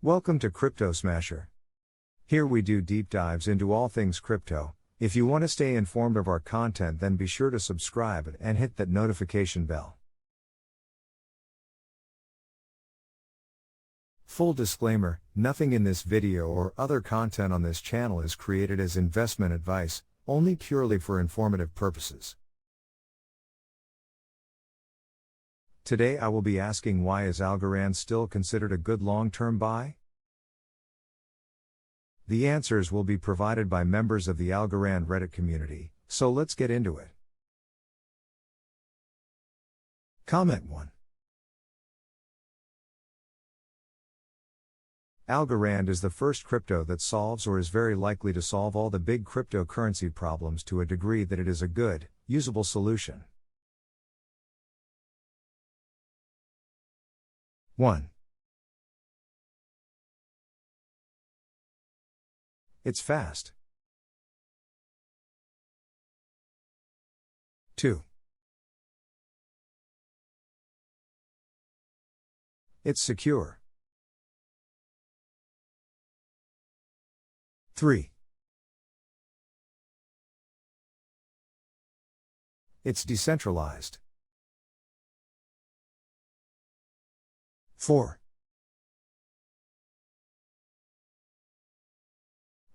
Welcome to Crypto Smasher. Here we do deep dives into all things crypto. If you want to stay informed of our content, then be sure to subscribe and hit that notification bell. Full disclaimer, nothing in this video or other content on this channel is created as investment advice, only purely for informative purposes. Today I will be asking, why is Algorand still considered a good long-term buy? The answers will be provided by members of the Algorand Reddit community, so let's get into it. Comment 1. Algorand is the first crypto that solves or is very likely to solve all the big cryptocurrency problems to a degree that it is a good, usable solution. 1. It's fast. 2. It's secure. 3. It's decentralized. 4.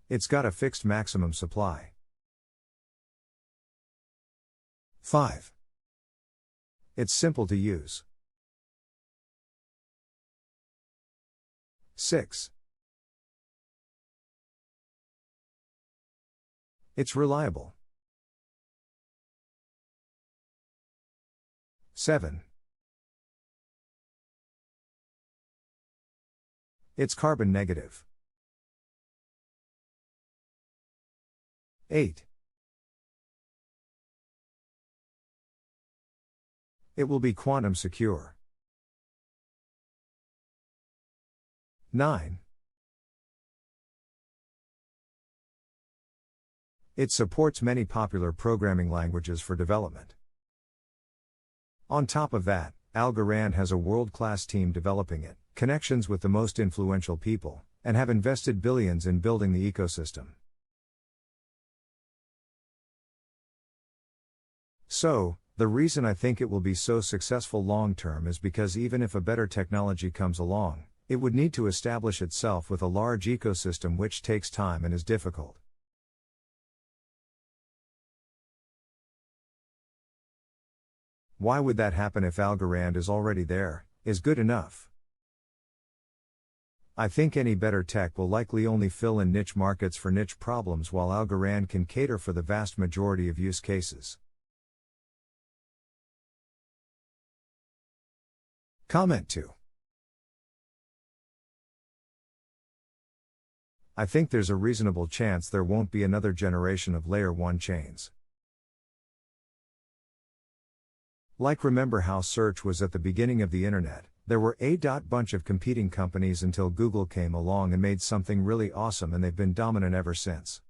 It's got a fixed maximum supply. 5. It's simple to use. 6. It's reliable. 7. It's carbon negative. 8. It will be quantum secure. 9. It supports many popular programming languages for development. On top of that, Algorand has a world-class team developing it, connections with the most influential people, and have invested billions in building the ecosystem. So, the reason I think it will be so successful long-term is because even if a better technology comes along, it would need to establish itself with a large ecosystem, which takes time and is difficult. Why would that happen if Algorand is already there, is good enough? I think any better tech will likely only fill in niche markets for niche problems, while Algorand can cater for the vast majority of use cases. Comment 2. I think there's a reasonable chance there won't be another generation of Layer 1 chains. Like, remember how search was at the beginning of the internet? There were a bunch of competing companies until Google came along and made something really awesome, and they've been dominant ever since.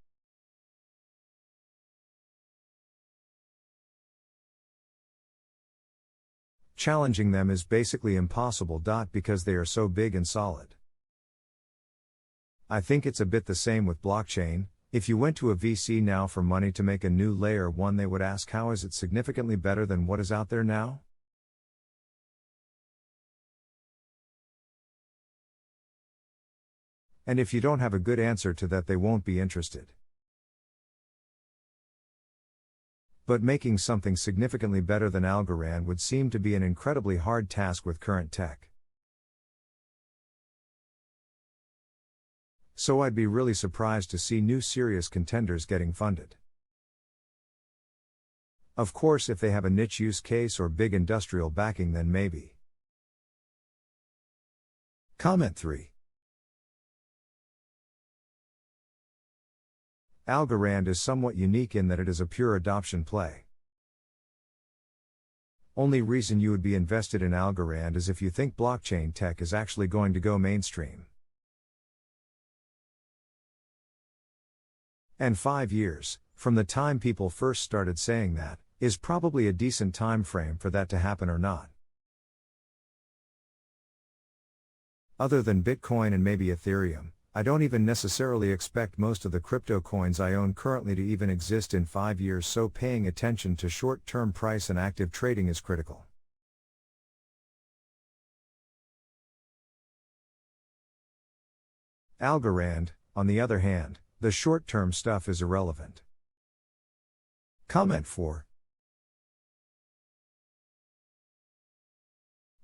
Challenging them is basically impossible, because they are so big and solid. I think it's a bit the same with blockchain. If you went to a VC now for money to make a new Layer 1, they would ask, how is it significantly better than what is out there now? And if you don't have a good answer to that, they won't be interested. But making something significantly better than Algorand would seem to be an incredibly hard task with current tech. So I'd be really surprised to see new serious contenders getting funded. Of course, if they have a niche use case or big industrial backing, then maybe. Comment 3. Algorand is somewhat unique in that it is a pure adoption play. Only reason you would be invested in Algorand is if you think blockchain tech is actually going to go mainstream. And 5 years, from the time people first started saying that, is probably a decent time frame for that to happen or not. Other than Bitcoin and maybe Ethereum, I don't even necessarily expect most of the crypto coins I own currently to even exist in 5 years, so paying attention to short-term price and active trading is critical. Algorand, on the other hand, the short-term stuff is irrelevant. Comment 4.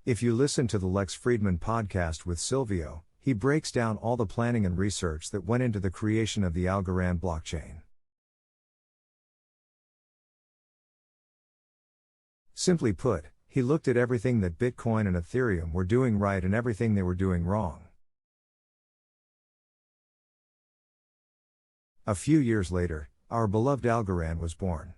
If you listen to the Lex Friedman podcast with Silvio, he breaks down all the planning and research that went into the creation of the Algorand blockchain. Simply put, he looked at everything that Bitcoin and Ethereum were doing right and everything they were doing wrong. A few years later, our beloved Algorand was born.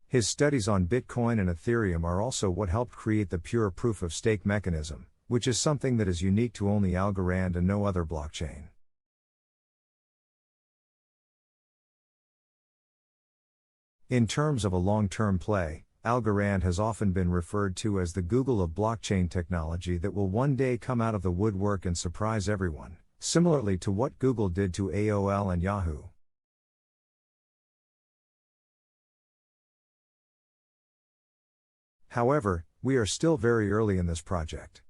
His studies on Bitcoin and Ethereum are also what helped create the pure proof-of-stake mechanism, which is something that is unique to only Algorand and no other blockchain. In terms of a long-term play, Algorand has often been referred to as the Google of blockchain technology that will one day come out of the woodwork and surprise everyone, similarly to what Google did to AOL and Yahoo. However, we are still very early in this project.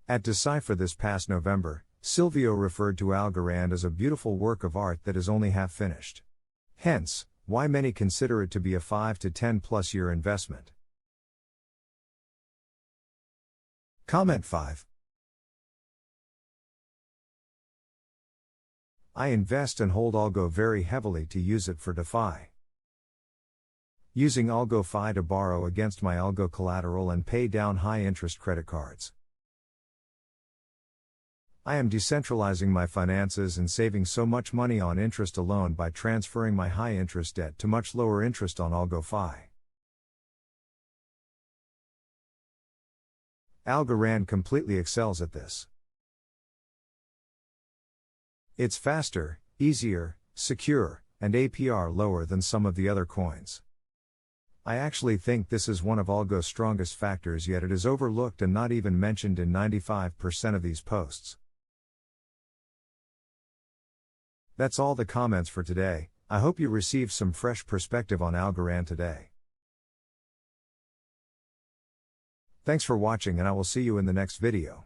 At Decipher this past November, Silvio referred to Algorand as a beautiful work of art that is only half finished. Hence, why many consider it to be a 5 to 10+ year investment. Comment 5. I invest and hold Algo very heavily to use it for DeFi. Using AlgoFi to borrow against my Algo collateral and pay down high-interest credit cards. I am decentralizing my finances and saving so much money on interest alone by transferring my high-interest debt to much lower interest on AlgoFi. Algorand completely excels at this. It's faster, easier, secure, and APR lower than some of the other coins. I actually think this is one of Algo's strongest factors, yet it is overlooked and not even mentioned in 95% of these posts. That's all the comments for today. I hope you received some fresh perspective on Algorand today. Thanks for watching, and I will see you in the next video.